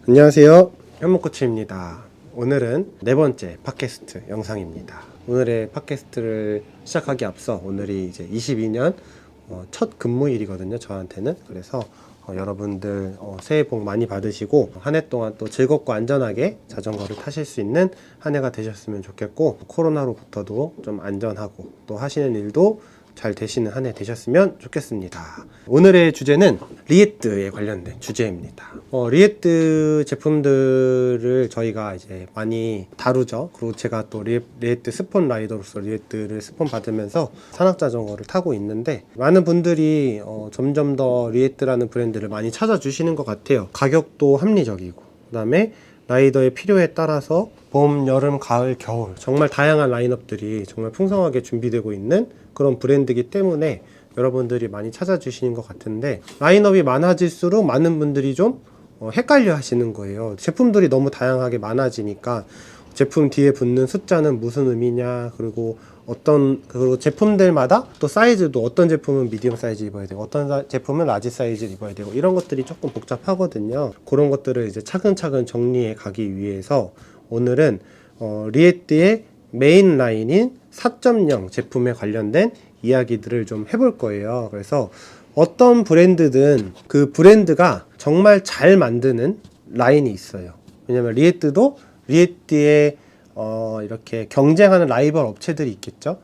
안녕하세요, 현목코치입니다. 오늘은 네 번째 팟캐스트 영상입니다. 오늘의 팟캐스트를 시작하기 앞서 오늘이 이제 22년 첫 근무일이거든요, 저한테는. 그래서 여러분들 새해 복 많이 받으시고 한 해 동안 또 즐겁고 안전하게 자전거를 타실 수 있는 한 해가 되셨으면 좋겠고, 코로나로부터도 좀 안전하고 또 하시는 일도 잘 되시는 한 해 되셨으면 좋겠습니다. 오늘의 주제는 리에뜨에 관련된 주제입니다. 리에뜨 제품들을 저희가 이제 많이 다루죠. 그리고 제가 또 리에뜨 스폰 라이더로서 리에뜨를 스폰 받으면서 산악자전거를 타고 있는데, 많은 분들이 점점 더 리에뜨라는 브랜드를 많이 찾아주시는 것 같아요. 가격도 합리적이고, 그 다음에 라이더의 필요에 따라서 봄, 여름, 가을, 겨울 정말 다양한 라인업들이 정말 풍성하게 준비되고 있는 그런 브랜드이기 때문에 여러분들이 많이 찾아주시는 것 같은데, 라인업이 많아질수록 많은 분들이 좀 헷갈려 하시는 거예요. 제품들이 너무 다양하게 많아지니까 제품 뒤에 붙는 숫자는 무슨 의미냐, 그리고 제품들마다 또 사이즈도 어떤 제품은 미디엄 사이즈 입어야 되고 어떤 제품은 라지 사이즈 입어야 되고 이런 것들이 조금 복잡하거든요. 그런 것들을 이제 차근차근 정리해 가기 위해서 오늘은 리에뜨의 메인 라인인 4.0 제품에 관련된 이야기들을 좀 해볼 거예요. 그래서 어떤 브랜드든 그 브랜드가 정말 잘 만드는 라인이 있어요. 왜냐면 리에뜨도 리에뜨의 이렇게 경쟁하는 라이벌 업체들이 있겠죠.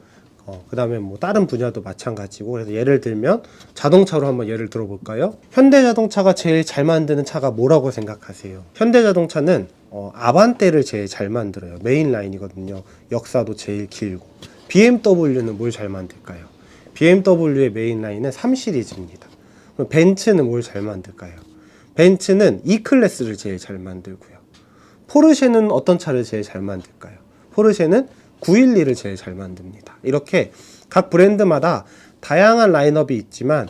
그 다음에 뭐 다른 분야도 마찬가지고. 그래서 예를 들면 자동차로 한번 예를 들어볼까요? 현대자동차가 제일 잘 만드는 차가 뭐라고 생각하세요? 현대자동차는 아반떼를 제일 잘 만들어요. 메인 라인이거든요. 역사도 제일 길고. BMW는 뭘 잘 만들까요? BMW의 메인 라인은 3 시리즈입니다. 그럼 벤츠는 뭘 잘 만들까요? 벤츠는 E클래스를 제일 잘 만들고요. 포르쉐는 어떤 차를 제일 잘 만들까요? 포르쉐는 911을 제일 잘 만듭니다. 이렇게 각 브랜드마다 다양한 라인업이 있지만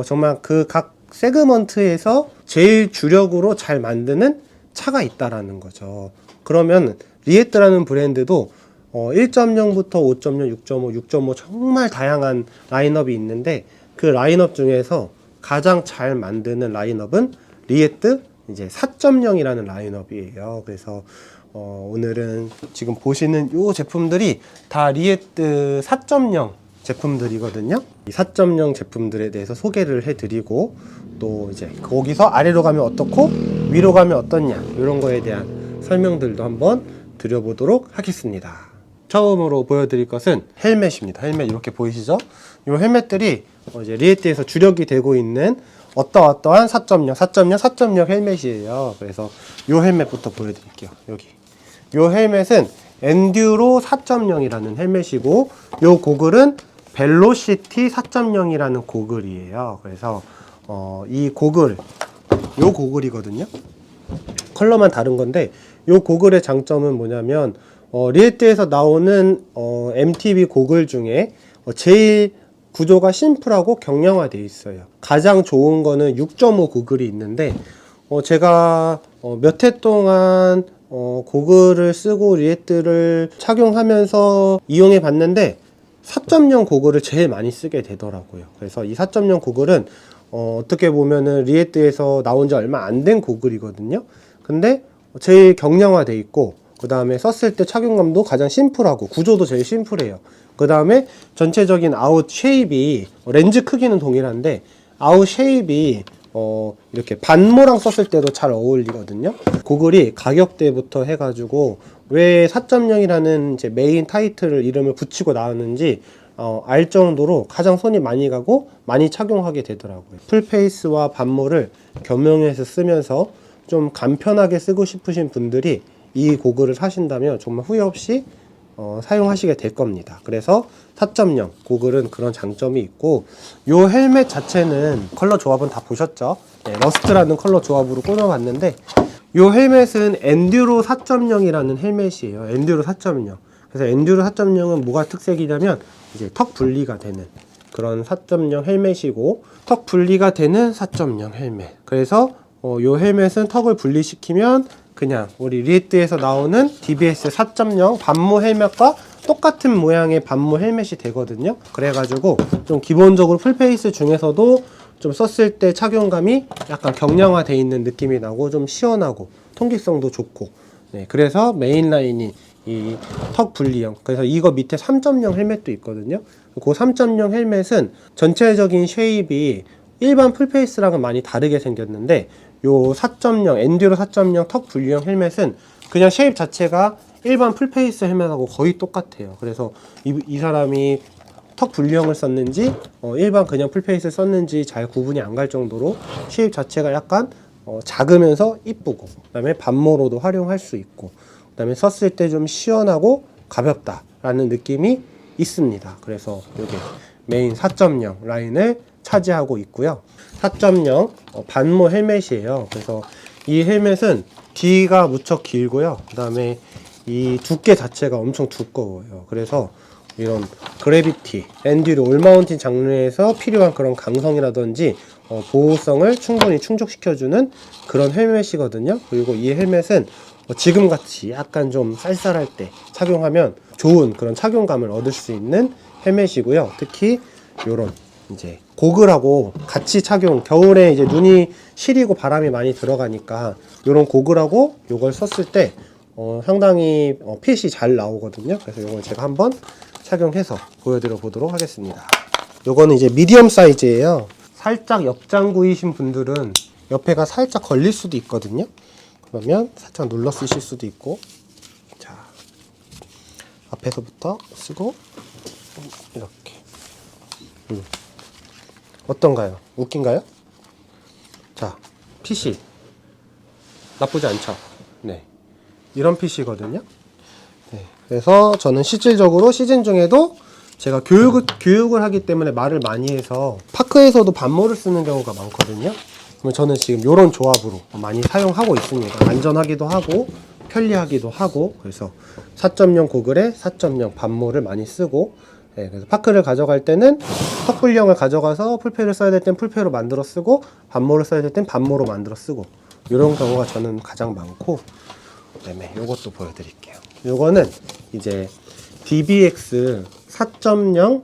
정말 그 각 세그먼트에서 제일 주력으로 잘 만드는 차가 있다라는 거죠. 그러면 리에뜨라는 브랜드도 1.0부터 5.0, 6.5, 6.5 정말 다양한 라인업이 있는데, 그 라인업 중에서 가장 잘 만드는 라인업은 리에뜨 이제 4.0이라는 라인업이에요. 그래서 오늘은 지금 보시는 이 제품들이 다 리에뜨 4.0 제품들이거든요. 이 4.0 제품들에 대해서 소개를 해드리고, 또 이제 거기서 아래로 가면 어떻고 위로 가면 어떻냐, 이런 거에 대한 설명들도 한번 드려보도록 하겠습니다. 처음으로 보여드릴 것은 헬멧입니다. 헬멧 이렇게 보이시죠? 이 헬멧들이 이제 리에뜨에서 주력이 되고 있는 어떠한 4.0, 4.0, 4.0 헬멧이에요. 그래서 이 헬멧부터 보여드릴게요. 여기. 이 헬멧은 엔듀로 4.0이라는 헬멧이고, 이 고글은 벨로시티 4.0이라는 고글이에요. 그래서 이 고글이거든요. 컬러만 다른 건데, 이 고글의 장점은 뭐냐면 리에뜨에서 나오는 MTB 고글 중에 제일 구조가 심플하고 경량화되어 있어요. 가장 좋은 거는 6.5 고글이 있는데, 제가 몇 해 동안 고글을 쓰고 리에뜨를 착용하면서 이용해 봤는데 4.0 고글을 제일 많이 쓰게 되더라고요. 그래서 이 4.0 고글은 어떻게 보면은 리에뜨에서 나온 지 얼마 안 된 고글이거든요. 근데 제일 경량화되어 있고, 그 다음에 썼을 때 착용감도 가장 심플하고 구조도 제일 심플해요. 그 다음에 전체적인 아웃 쉐입이, 렌즈 크기는 동일한데 아웃 쉐입이 이렇게 반모랑 썼을 때도 잘 어울리거든요. 고글이 가격대부터 해가지고 왜 4.0이라는 이제 메인 타이틀을 이름을 붙이고 나왔는지 알 정도로 가장 손이 많이 가고 많이 착용하게 되더라고요. 풀페이스와 반모를 겸용해서 쓰면서 좀 간편하게 쓰고 싶으신 분들이 이 고글을 사신다면 정말 후회 없이 사용하시게 될 겁니다. 그래서 4.0 고글은 그런 장점이 있고, 이 헬멧 자체는 컬러 조합은 다 보셨죠? 네, 러스트라는 컬러 조합으로 꾸며봤는데, 이 헬멧은 엔듀로 4.0이라는 헬멧이에요. 엔듀로 4.0. 그래서 엔듀로 4.0은 뭐가 특색이냐면 이제 턱 분리가 되는 그런 4.0 헬멧이고, 턱 분리가 되는 4.0 헬멧. 그래서 이 헬멧은 턱을 분리시키면 그냥 우리 리에뜨에서 나오는 DBS 4.0 반모 헬멧과 똑같은 모양의 반모 헬멧이 되거든요. 그래가지고 좀 기본적으로 풀페이스 중에서도 좀 썼을 때 착용감이 약간 경량화되어 있는 느낌이 나고 좀 시원하고 통기성도 좋고, 네, 그래서 메인 라인이 이 턱 분리형. 그래서 이거 밑에 3.0 헬멧도 있거든요. 그 3.0 헬멧은 전체적인 쉐입이 일반 풀페이스랑은 많이 다르게 생겼는데, 요 4.0 엔듀로 4.0 턱 분리형 헬멧은 그냥 쉐입 자체가 일반 풀페이스 헬멧하고 거의 똑같아요. 그래서 이 사람이 턱 분리형을 썼는지 일반 그냥 풀페이스를 썼는지 잘 구분이 안 갈 정도로 쉐입 자체가 약간 작으면서 이쁘고, 그 다음에 반모로도 활용할 수 있고, 그 다음에 썼을 때 좀 시원하고 가볍다 라는 느낌이 있습니다. 그래서 이게 메인 4.0 라인을 차지하고 있고요. 4.0 반모 헬멧이에요. 그래서 이 헬멧은 뒤가 무척 길고요. 그 다음에 이 두께 자체가 엄청 두꺼워요. 그래서 이런 그래비티, 엔듀로, 올마운틴 장르에서 필요한 그런 강성이라든지 보호성을 충분히 충족시켜주는 그런 헬멧이거든요. 그리고 이 헬멧은 지금같이 약간 좀 쌀쌀할 때 착용하면 좋은 그런 착용감을 얻을 수 있는 헬멧이고요. 특히 이런 이제 고글하고 같이 착용, 겨울에 이제 눈이 시리고 바람이 많이 들어가니까 이런 고글하고 이걸 썼을 때 상당히 핏이 잘 나오거든요. 그래서 이걸 제가 한번 착용해서 보여드려 보도록 하겠습니다. 요거는 이제 미디엄 사이즈예요. 살짝 옆장구이신 분들은 옆에가 살짝 걸릴 수도 있거든요. 그러면 살짝 눌러 쓰실 수도 있고, 자, 앞에서부터 쓰고 이렇게. 어떤가요? 웃긴가요? 자, 핏이 나쁘지 않죠? 네, 이런 핏이거든요. 네, 그래서 저는 실질적으로 시즌 중에도 제가 교육을 하기 때문에 말을 많이 해서 파크에서도 반모를 쓰는 경우가 많거든요. 그러면 저는 지금 이런 조합으로 많이 사용하고 있습니다. 안전하기도 하고 편리하기도 하고. 그래서 4.0 고글에 4.0 반모를 많이 쓰고, 네, 그래서 파크를 가져갈 때는 턱 분리형을 가져가서 풀페이를 써야 될 땐 풀페이로 만들어 쓰고, 반모를 써야 될 땐 반모로 만들어 쓰고, 이런 경우가 저는 가장 많고, 그다음에 요것도 보여드릴게요. 요거는 이제 DBX 4.0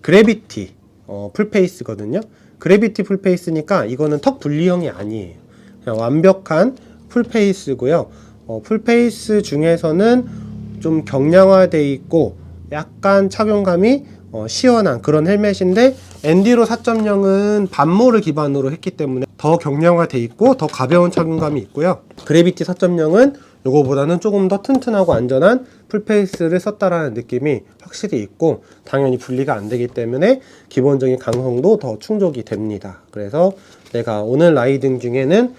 그래비티 풀페이스거든요. 그래비티 풀페이스니까 이거는 턱 분리형이 아니에요. 그냥 완벽한 풀페이스고요. 풀페이스 중에서는 좀 경량화되어 있고 약간 착용감이 시원한 그런 헬멧인데, 엔디로 4.0은 반모를 기반으로 했기 때문에 더 경량화되어 있고 더 가벼운 착용감이 있고요. 그래비티 4.0은 요거보다는 조금 더 튼튼하고 안전한 풀페이스를 썼다라는 느낌이 확실히 있고, 당연히 분리가 안 되기 때문에 기본적인 강성도 더 충족이 됩니다. 그래서 내가 오늘 라이딩 중에는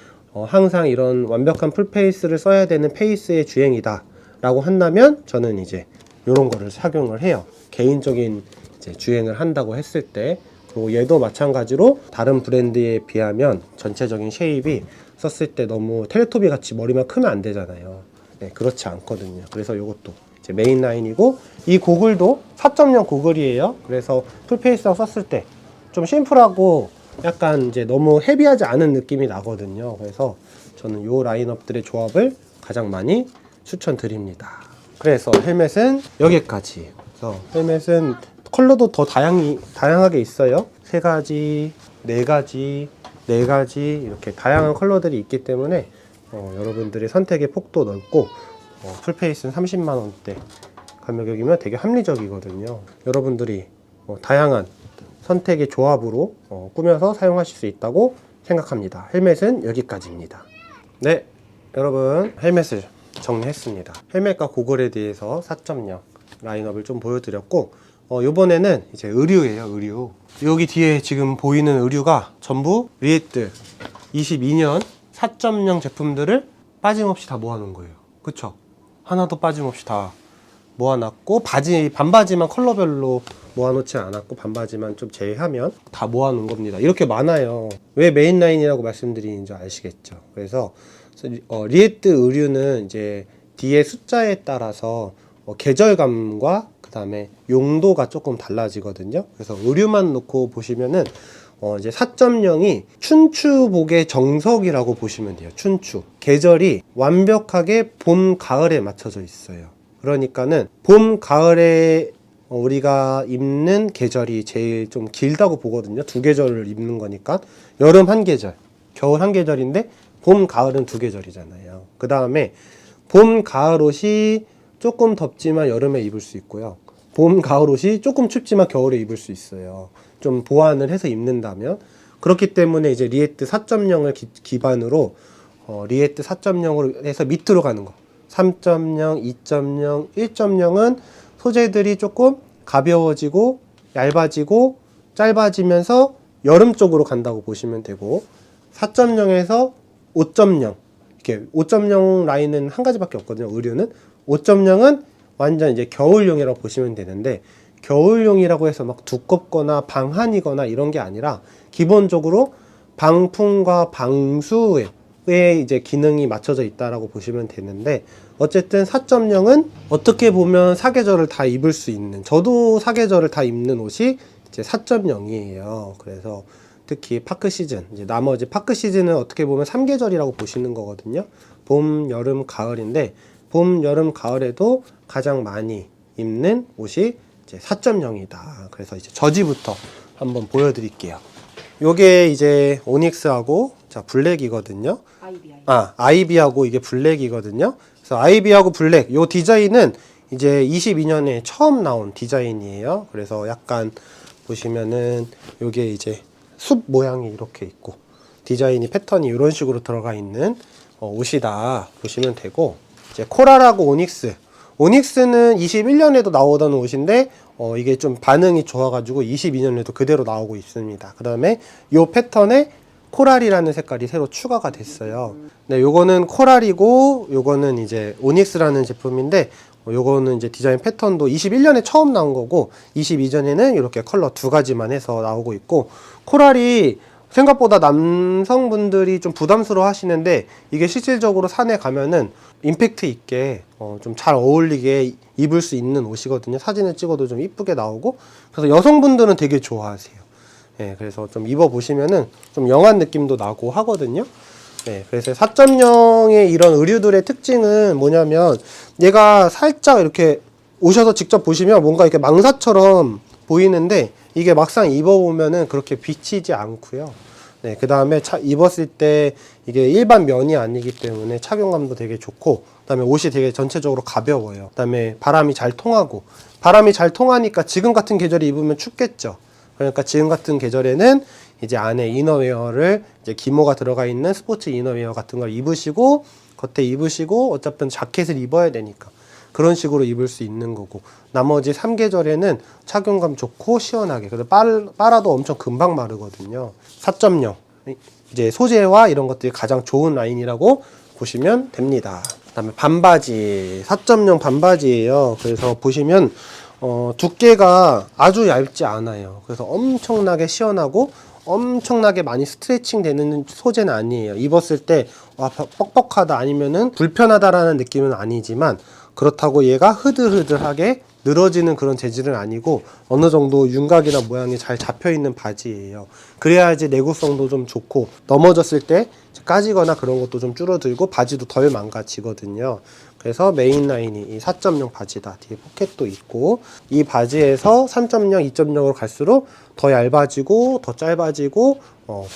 항상 이런 완벽한 풀페이스를 써야 되는 페이스의 주행이다 라고 한다면 저는 이제 이런 거를 착용을 해요. 개인적인 이제 주행을 한다고 했을 때. 그리고 얘도 마찬가지로 다른 브랜드에 비하면 전체적인 쉐입이 썼을 때 너무 텔레토비 같이 머리만 크면 안 되잖아요. 네, 그렇지 않거든요. 그래서 이것도 이제 메인 라인이고, 이 고글도 4.0 고글이에요. 그래서 풀페이스랑 썼을 때 좀 심플하고 약간 이제 너무 헤비하지 않은 느낌이 나거든요. 그래서 저는 이 라인업들의 조합을 가장 많이 추천드립니다. 그래서 헬멧은 여기까지. 그래서 헬멧은 컬러도 더 다양하게 있어요. 3가지, 4가지, 4가지 이렇게 다양한 컬러들이 있기 때문에 여러분들의 선택의 폭도 넓고, 풀페이스는 30만원대 가격이면 되게 합리적이거든요. 여러분들이 다양한 선택의 조합으로 꾸며서 사용하실 수 있다고 생각합니다. 헬멧은 여기까지입니다. 네, 여러분 헬멧을 정리했습니다. 헬멧과 고글에 대해서 4.0 라인업을 좀 보여드렸고, 요번에는 이제 의류예요. 의류. 여기 뒤에 지금 보이는 의류가 전부 리에트 22년 4.0 제품들을 빠짐없이 다 모아놓은 거예요. 그쵸? 하나도 빠짐없이 다 모아놨고, 반바지만 컬러별로 모아놓지 않았고, 반바지만 좀 제외하면 다 모아놓은 겁니다. 이렇게 많아요. 왜 메인 라인이라고 말씀드리는지 아시겠죠? 그래서 리에트 의류는 이제 뒤에 숫자에 따라서 계절감과 그 다음에 용도가 조금 달라지거든요. 그래서 의류만 놓고 보시면은 이제 4.0이 춘추복의 정석이라고 보시면 돼요. 춘추. 계절이 완벽하게 봄, 가을에 맞춰져 있어요. 그러니까는 봄, 가을에 우리가 입는 계절이 제일 좀 길다고 보거든요. 2계절을 입는 거니까. 여름 1계절, 겨울 1계절인데 봄, 가을은 두 계절이잖아요. 그 다음에 봄, 가을 옷이 조금 덥지만 여름에 입을 수 있고요. 봄, 가을 옷이 조금 춥지만 겨울에 입을 수 있어요. 좀 보완을 해서 입는다면. 그렇기 때문에 이제 리에트 4.0을 기반으로 리에트 4.0으로 해서 밑으로 가는 거. 3.0, 2.0, 1.0은 소재들이 조금 가벼워지고 얇아지고 짧아지면서 여름 쪽으로 간다고 보시면 되고, 4.0에서 5.0, 이렇게 5.0 라인은 한 가지밖에 없거든요. 의류는 5.0은 완전 이제 겨울용이라고 보시면 되는데, 겨울용이라고 해서 막 두껍거나 방한이거나 이런 게 아니라 기본적으로 방풍과 방수에 이제 기능이 맞춰져 있다라고 보시면 되는데, 어쨌든 4.0은 어떻게 보면 사계절을 다 입을 수 있는, 저도 사계절을 다 입는 옷이 이제 4.0이에요. 그래서 특히 파크 시즌, 이제 나머지 파크 시즌은 어떻게 보면 3계절이라고 보시는 거거든요. 봄, 여름, 가을인데, 봄, 여름, 가을에도 가장 많이 입는 옷이 이제 4.0이다. 그래서 이제 저지부터 한번 보여드릴게요. 요게 이제 오닉스하고 자 블랙이거든요. 아이비하고 이게 블랙이거든요. 그래서 아이비하고 블랙 요 디자인은 이제 22년에 처음 나온 디자인이에요. 그래서 약간 보시면은 요게 이제 숲 모양이 이렇게 있고 디자인이 패턴이 이런 식으로 들어가 있는 옷이다 보시면 되고, 이제 코랄하고 오닉스는 21년에도 나오던 옷인데 이게 좀 반응이 좋아가지고 22년에도 그대로 나오고 있습니다. 그 다음에 요 패턴에 코랄이라는 색깔이 새로 추가가 됐어요. 네, 요거는 코랄이고 요거는 이제 오닉스라는 제품인데, 요거는 이제 디자인 패턴도 21년에 처음 나온 거고 22전에는 이렇게 컬러 두 가지만 해서 나오고 있고, 코랄이 생각보다 남성분들이 좀 부담스러워 하시는데 이게 실질적으로 산에 가면은 임팩트 있게 좀 잘 어울리게 입을 수 있는 옷이거든요. 사진을 찍어도 좀 이쁘게 나오고, 그래서 여성분들은 되게 좋아하세요. 예, 그래서 좀 입어보시면은 좀 영한 느낌도 나고 하거든요. 네, 그래서 4.0의 이런 의류들의 특징은 뭐냐면, 얘가 살짝 이렇게 오셔서 직접 보시면 뭔가 이렇게 망사처럼 보이는데 이게 막상 입어보면은 그렇게 비치지 않고요. 네, 그 다음에 입었을 때 이게 일반 면이 아니기 때문에 착용감도 되게 좋고, 그 다음에 옷이 되게 전체적으로 가벼워요. 그 다음에 바람이 잘 통하고, 바람이 잘 통하니까 지금 같은 계절에 입으면 춥겠죠. 그러니까 지금 같은 계절에는 이제 안에 이너웨어를 이제 기모가 들어가 있는 스포츠 이너웨어 같은 걸 입으시고, 겉에 입으시고, 어차피 자켓을 입어야 되니까 그런 식으로 입을 수 있는 거고, 나머지 3계절에는 착용감 좋고 시원하게, 그래서 빨아도 엄청 금방 마르거든요. 4.0 이제 소재와 이런 것들이 가장 좋은 라인이라고 보시면 됩니다. 그다음에 반바지, 4.0 반바지예요. 그래서 보시면 두께가 아주 얇지 않아요. 그래서 엄청나게 시원하고 엄청나게 많이 스트레칭 되는 소재는 아니에요. 입었을 때 와, 뻑뻑하다 아니면은 불편하다라는 느낌은 아니지만, 그렇다고 얘가 흐들흐들하게 늘어지는 그런 재질은 아니고 어느 정도 윤곽이나 모양이 잘 잡혀 있는 바지예요. 그래야지 내구성도 좀 좋고 넘어졌을 때 까지거나 그런 것도 좀 줄어들고 바지도 덜 망가지거든요. 그래서 메인 라인이 이 4.0 바지다. 뒤에 포켓도 있고, 이 바지에서 3.0, 2.0으로 갈수록 더 얇아지고 더 짧아지고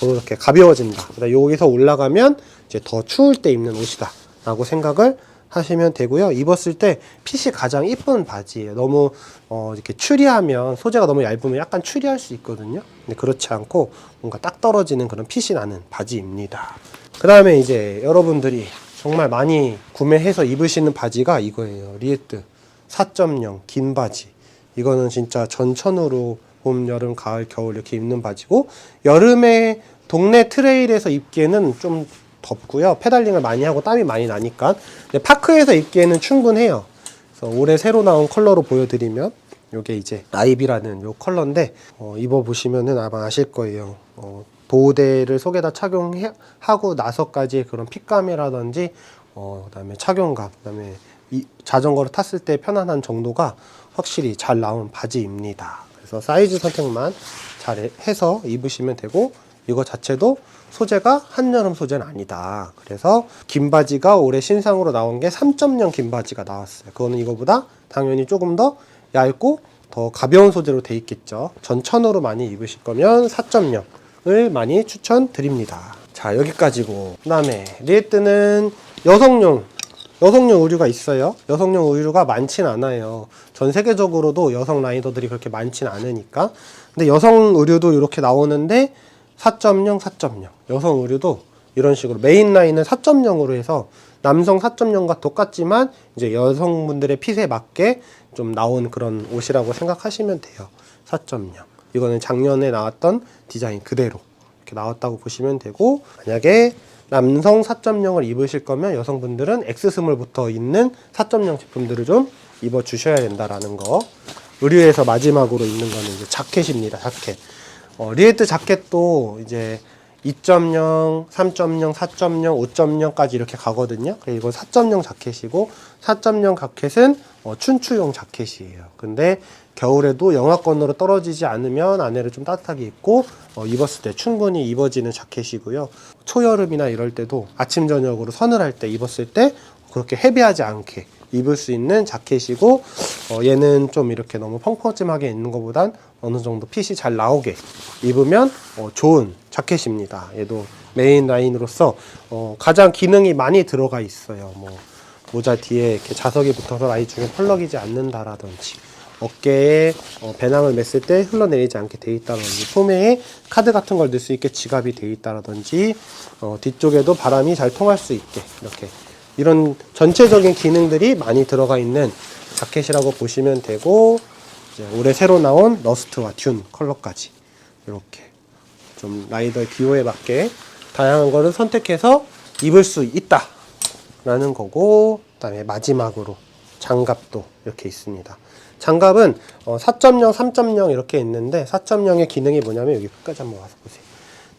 그렇게 가벼워진다. 그다음 여기서 올라가면 이제 더 추울 때 입는 옷이다 라고 생각을 하시면 되고요. 입었을 때 핏이 가장 이쁜 바지예요. 너무 이렇게 추리하면, 소재가 너무 얇으면 약간 추리할 수 있거든요. 근데 그렇지 않고 뭔가 딱 떨어지는 그런 핏이 나는 바지입니다. 그 다음에 이제 여러분들이 정말 많이 구매해서 입으시는 바지가 이거예요. 리에트 4.0 긴 바지. 이거는 진짜 전천후로 봄, 여름, 가을, 겨울 이렇게 입는 바지고, 여름에 동네 트레일에서 입기에는 좀 덥고요. 페달링을 많이 하고 땀이 많이 나니까. 근데 파크에서 입기에는 충분해요. 그래서 올해 새로 나온 컬러로 보여드리면 요게 이제 아이비라는 요 컬러인데, 입어보시면은 아마 아실 거예요. 보호대를 속에다 착용하고 나서까지의 그런 핏감이라든지 그다음에 착용감, 그다음에 이 자전거를 탔을 때 편안한 정도가 확실히 잘 나온 바지입니다. 그래서 사이즈 선택만 잘 해서 입으시면 되고, 이거 자체도 소재가 한여름 소재는 아니다. 그래서 긴 바지가 올해 신상으로 나온 게 3.0 긴 바지가 나왔어요. 그거는 이거보다 당연히 조금 더 얇고 더 가벼운 소재로 돼 있겠죠. 전천으로 많이 입으실 거면 4.0을 많이 추천드립니다. 자, 여기까지고. 그다음에 리에뜨는 여성용 의류가 있어요. 여성용 의류가 많진 않아요. 전 세계적으로도 여성 라이더들이 그렇게 많진 않으니까. 근데 여성 의류도 이렇게 나오는데 4.0, 4.0. 여성 의류도 이런 식으로 메인 라인은 4.0으로 해서 남성 4.0과 똑같지만 이제 여성분들의 핏에 맞게 좀 나온 그런 옷이라고 생각하시면 돼요. 4.0. 이거는 작년에 나왔던 디자인 그대로 이렇게 나왔다고 보시면 되고, 만약에 남성 4.0을 입으실 거면 여성분들은 X스몰부터 있는 4.0 제품들을 좀 입어 주셔야 된다라는 거. 의류에서 마지막으로 있는 거는 이제 자켓입니다. 자켓. 리에뜨 자켓도 이제 2.0, 3.0, 4.0, 5.0까지 이렇게 가거든요. 그래서 이건 4.0 자켓이고, 4.0 자켓은 춘추용 자켓이에요. 근데 겨울에도 영하권으로 떨어지지 않으면 안에를 좀 따뜻하게 입고 입었을 때 충분히 입어지는 자켓이고요. 초여름이나 이럴 때도 아침 저녁으로 서늘할 때 입었을 때 그렇게 헤비하지 않게 입을 수 있는 자켓이고, 얘는 좀 이렇게 너무 펑퍼짐하게 입는 것보단 어느 정도 핏이 잘 나오게 입으면 좋은 자켓입니다. 얘도 메인 라인으로서 가장 기능이 많이 들어가 있어요. 뭐 모자 뒤에 이렇게 자석이 붙어서 나중에 펄럭이지 않는다라든지, 어깨에 배낭을 맸을 때 흘러내리지 않게 돼 있다든지, 소매에 카드 같은 걸 넣을 수 있게 지갑이 돼 있다라든지, 뒤쪽에도 바람이 잘 통할 수 있게 이렇게 이런 전체적인 기능들이 많이 들어가 있는 자켓이라고 보시면 되고, 이제 올해 새로 나온 러스트와 듄 컬러까지 이렇게 좀 라이더의 기호에 맞게 다양한 거를 선택해서 입을 수 있다 라는 거고, 그 다음에 마지막으로 장갑도 이렇게 있습니다. 장갑은 4.0, 3.0 이렇게 있는데, 4.0의 기능이 뭐냐면 여기 끝까지 한번 와서 보세요.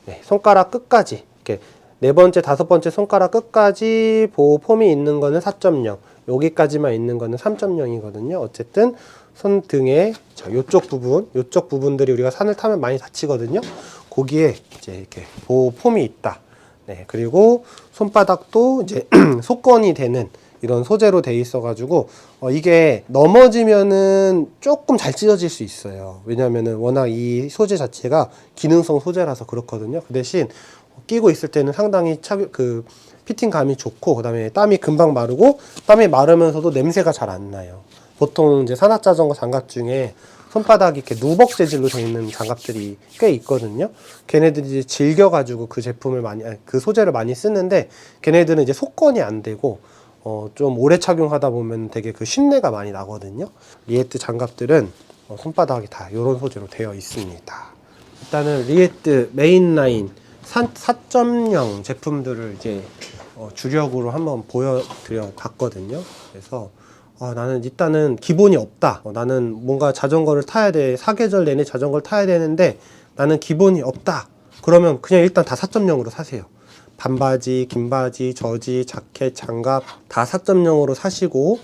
네, 손가락 끝까지 이렇게 네 번째, 다섯 번째 손가락 끝까지 보호 폼이 있는 거는 4.0, 여기까지만 있는 거는 3.0이거든요. 어쨌든 손등에 요쪽 부분들이 우리가 산을 타면 많이 다치거든요. 거기에 이제 이렇게 보호 폼이 있다. 네, 그리고 손바닥도 이제 속건이 되는 이런 소재로 돼 있어가지고 이게 넘어지면은 조금 잘 찢어질 수 있어요. 왜냐면은 워낙 이 소재 자체가 기능성 소재라서 그렇거든요. 그 대신 끼고 있을 때는 상당히 피팅감이 좋고, 그다음에 땀이 금방 마르고, 땀이 마르면서도 냄새가 잘 안 나요. 보통 이제 산악자전거 장갑 중에 손바닥이 이렇게 누벅 재질로 되어 있는 장갑들이 꽤 있거든요. 걔네들이 이제 즐겨가지고 그 제품을 그 소재를 많이 쓰는데, 걔네들은 이제 속건이 안 되고 좀 오래 착용하다 보면 되게 그 신내가 많이 나거든요. 리에뜨 장갑들은 손바닥이 다 이런 소재로 되어 있습니다. 일단은 리에뜨 메인 라인 4.0 제품들을 이제 주력으로 한번 보여드려 봤거든요. 그래서 나는 일단은 기본이 없다. 나는 뭔가 자전거를 타야 돼. 사계절 내내 자전거를 타야 되는데 나는 기본이 없다. 그러면 그냥 일단 다 4.0으로 사세요. 반바지, 긴바지, 저지, 자켓, 장갑 다 4.0으로 사시고,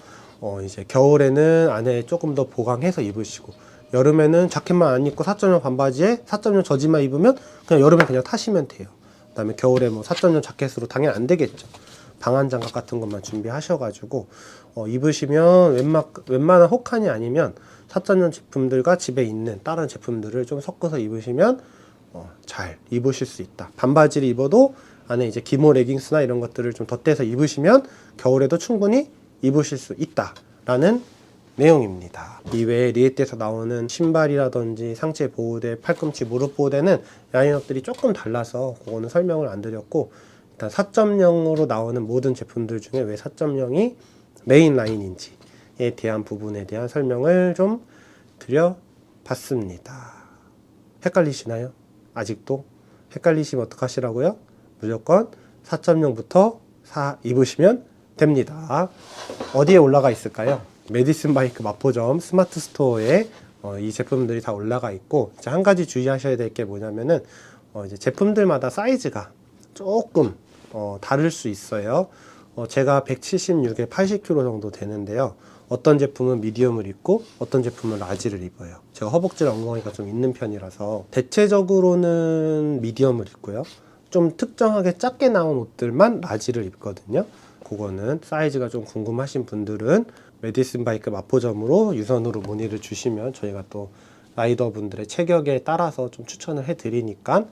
이제 겨울에는 안에 조금 더 보강해서 입으시고, 여름에는 자켓만 안 입고 4.0 반바지에 4.0 저지만 입으면 그냥 여름에 그냥 타시면 돼요. 그 다음에 겨울에 뭐 4.0 자켓으로 당연히 안 되겠죠. 방한 장갑 같은 것만 준비하셔가지고 입으시면 웬만한 혹한이 아니면 4.0 제품들과 집에 있는 다른 제품들을 좀 섞어서 입으시면 잘 입으실 수 있다. 반바지를 입어도 안에 이제 기모 레깅스나 이런 것들을 좀 덧대서 입으시면 겨울에도 충분히 입으실 수 있다 라는 내용입니다. 이외에 리에뜨에서 나오는 신발이라든지 상체 보호대, 팔꿈치, 무릎 보호대는 라인업들이 조금 달라서 그거는 설명을 안 드렸고, 일단 4.0으로 나오는 모든 제품들 중에 왜 4.0이 메인 라인인지에 대한 부분에 대한 설명을 좀 드려봤습니다. 헷갈리시나요? 아직도? 헷갈리시면 어떡하시라고요? 무조건 4.0부터 입으시면 됩니다. 어디에 올라가 있을까요? 메디슨 바이크 마포점 스마트 스토어에 이 제품들이 다 올라가 있고, 이제 한 가지 주의하셔야 될 게 뭐냐면은 이제 제품들마다 사이즈가 조금 다를 수 있어요. 제가 176에 80kg 정도 되는데요. 어떤 제품은 미디움을 입고 어떤 제품은 라지를 입어요. 제가 허벅지랑 엉덩이가 좀 있는 편이라서 대체적으로는 미디움을 입고요. 좀 특정하게 작게 나온 옷들만 라지를 입거든요. 그거는 사이즈가 좀 궁금하신 분들은 메디슨 바이크 마포점으로 유선으로 문의를 주시면 저희가 또 라이더 분들의 체격에 따라서 좀 추천을 해 드리니까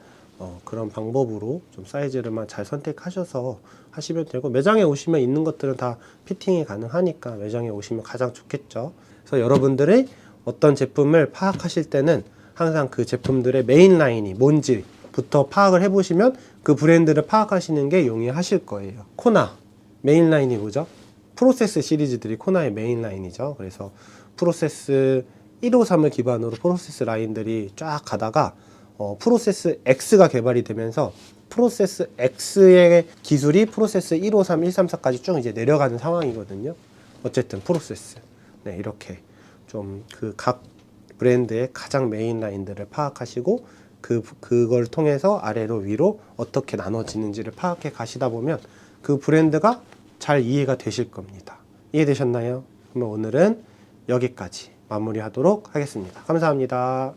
그런 방법으로 좀 사이즈를만 잘 선택하셔서 하시면 되고, 매장에 오시면 있는 것들은 다 피팅이 가능하니까 매장에 오시면 가장 좋겠죠. 그래서 여러분들이 어떤 제품을 파악하실 때는 항상 그 제품들의 메인 라인이 뭔지부터 파악을 해보시면 그 브랜드를 파악하시는 게 용이하실 거예요. 코나 메인 라인이 뭐죠? 프로세스 시리즈들이 코나의 메인 라인이죠. 그래서 프로세스 153을 기반으로 프로세스 라인들이 쫙 가다가 프로세스 X가 개발이 되면서 프로세스 X의 기술이 프로세스 153, 134까지 쭉 이제 내려가는 상황이거든요. 어쨌든 프로세스. 네, 이렇게 좀 그 각 브랜드의 가장 메인 라인들을 파악하시고 그걸 통해서 아래로 위로 어떻게 나눠지는지를 파악해 가시다 보면 그 브랜드가 잘 이해가 되실 겁니다. 이해되셨나요? 그러면 오늘은 여기까지 마무리하도록 하겠습니다. 감사합니다.